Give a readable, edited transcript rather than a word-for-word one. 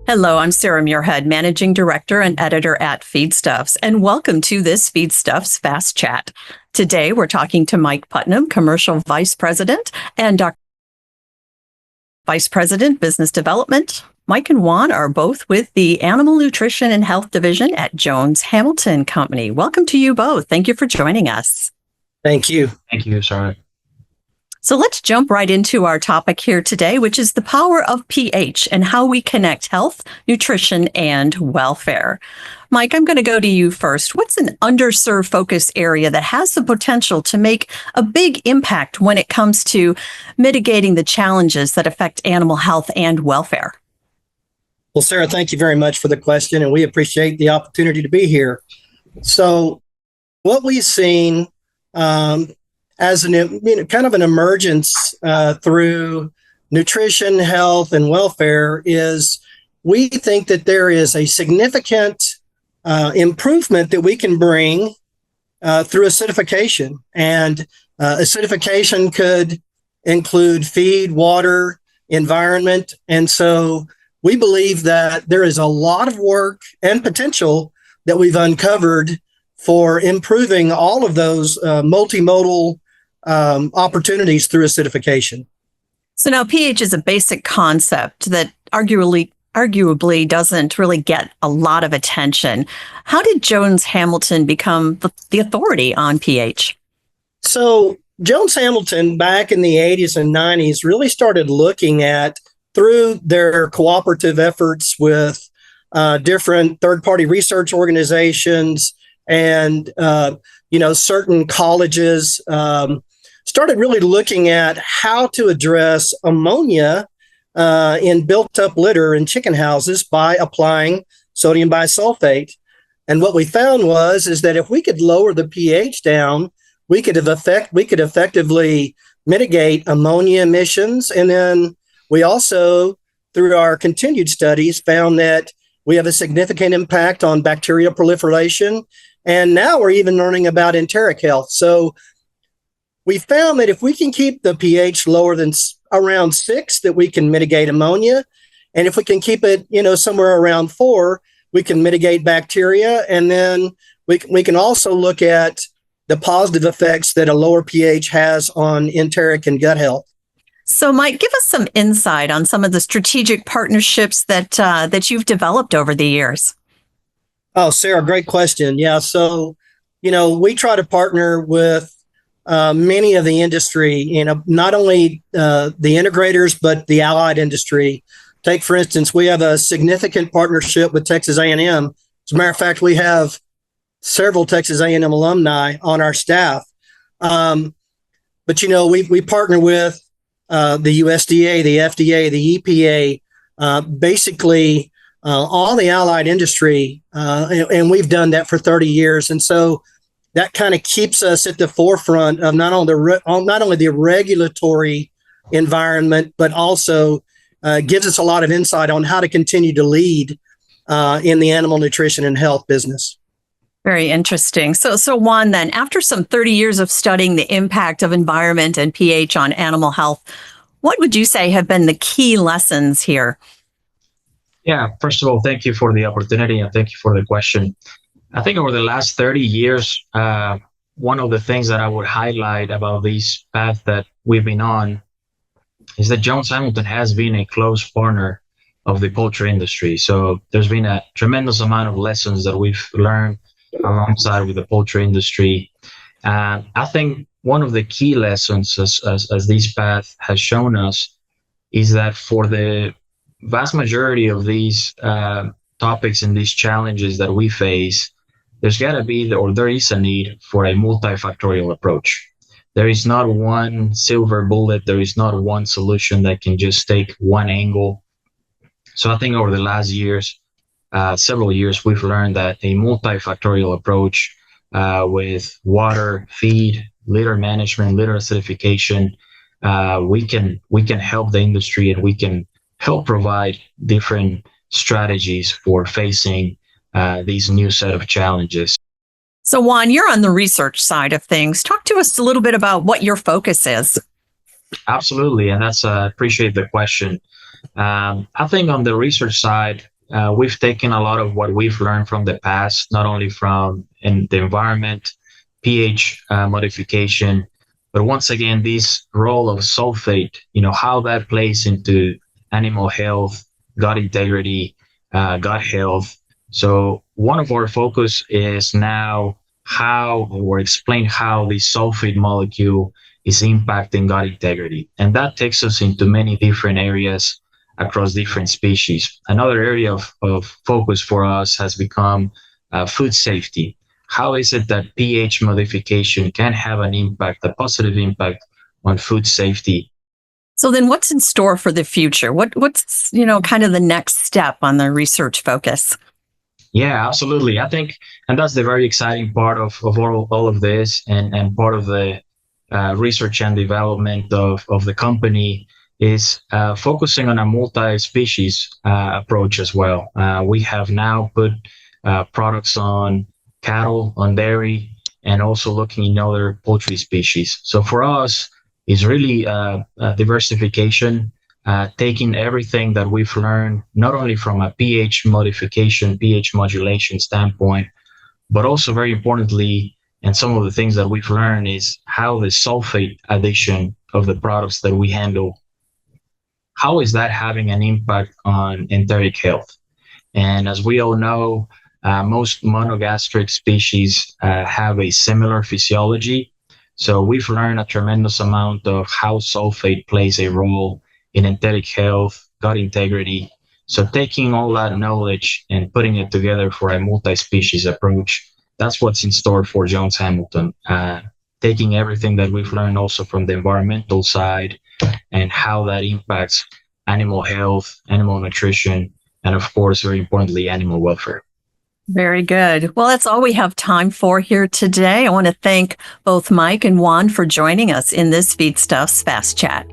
Hello, I'm Sarah Muirhead, Managing Director and Editor at Feedstuffs, and welcome to this Feedstuffs Fast Chat. Today, we're talking to Mike Putnam, Commercial Vice President, and Dr. Vice President, Business Development. Mike and Juan are both with the Animal Nutrition and Health Division at Jones Hamilton Company. Welcome to you both. Thank you for joining us. Thank you. Thank you, Sarah. So let's jump right into our topic here today, which is the power of pH and how we connect health, nutrition, and welfare. Mike, I'm going to go to you first. What's an underserved focus area that has the potential to make a big impact when it comes to mitigating the challenges that affect animal health and welfare? Well, Sarah, thank you very much for the question, and we appreciate the opportunity to be here. So what we've seen as kind of an emergence through nutrition, health, and welfare is we think that there is a significant improvement that we can bring through acidification. And acidification could include feed, water, environment. And so we believe that there is a lot of work and potential that we've uncovered for improving all of those multimodal opportunities through acidification. So now pH is a basic concept that arguably doesn't really get a lot of attention. How did Jones Hamilton become the authority on pH? So Jones Hamilton back in the 80s and 90s really started looking at, through their cooperative efforts with different third-party research organizations and certain colleges, started really looking at how to address ammonia in built-up litter in chicken houses by applying sodium bisulfate. And what we found is that if we could lower the pH down, we could effectively mitigate ammonia emissions. And then we also, through our continued studies, found that we have a significant impact on bacterial proliferation. And now we're even learning about enteric health. So we found that if we can keep the pH lower than around 6, that we can mitigate ammonia. And if we can keep it, somewhere around 4, we can mitigate bacteria. And then we can also look at the positive effects that a lower pH has on enteric and gut health. So, Mike, give us some insight on some of the strategic partnerships that you've developed over the years. Oh, Sarah, great question. Yeah. So, we try to partner with many of the industry, not only the integrators, but the allied industry. Take, for instance, we have a significant partnership with Texas A&M. As a matter of fact, we have several Texas A&M alumni on our staff. But, we partner with the USDA, the FDA, the EPA, basically all the allied industry, and we've done that for 30 years. And so that kind of keeps us at the forefront of not only the regulatory environment, but also gives us a lot of insight on how to continue to lead in the animal nutrition and health business. Very interesting. So Juan, then, after some 30 years of studying the impact of environment and pH on animal health, what would you say have been the key lessons here? Yeah, first of all, thank you for the opportunity and thank you for the question. I think over the last 30 years, one of the things that I would highlight about this path that we've been on is that Jones Hamilton has been a close partner of the poultry industry. So there's been a tremendous amount of lessons that we've learned alongside with the poultry industry. I think one of the key lessons as this path has shown us is that for the vast majority of these topics and these challenges that we face, there's got to be, or there is a need for a multifactorial approach. There is not one silver bullet. There is not one solution that can just take one angle. So I think over the last several years, we've learned that a multifactorial approach with water, feed, litter management, litter acidification, we can help the industry and we can help provide different strategies for facing these new set of challenges. So Juan, you're on the research side of things. Talk to us a little bit about what your focus is. Absolutely, and that's appreciate the question. I think on the research side, we've taken a lot of what we've learned from the past, not only from in the environment, pH modification, but once again, this role of sulfate, how that plays into animal health, gut integrity, gut health. So one of our focus is now explain how the sulfate molecule is impacting gut integrity. And that takes us into many different areas across different species. Another area of focus for us has become food safety. How is it that pH modification can have an impact, a positive impact on food safety? So then what's in store for the future? What's, kind of the next step on the research focus? Yeah, absolutely. I think, and that's the very exciting part of all of this, and part of the research and development of the company is focusing on a multi-species approach as well. We have now put products on cattle, on dairy, and also looking in other poultry species. So for us, it's really diversification, taking everything that we've learned, not only from a pH modification, pH modulation standpoint, but also very importantly, and some of the things that we've learned is how the sulfate addition of the products that we handle, how is that having an impact on enteric health? And as we all know, most monogastric species have a similar physiology. So we've learned a tremendous amount of how sulfate plays a role in enteric health, gut integrity. So taking all that knowledge and putting it together for a multi-species approach, that's what's in store for Jones Hamilton. Taking everything that we've learned also from the environmental side and how that impacts animal health, animal nutrition, and of course, very importantly, animal welfare. Very good. Well, that's all we have time for here today. I want to thank both Mike and Juan for joining us in this Feedstuffs Fast Chat.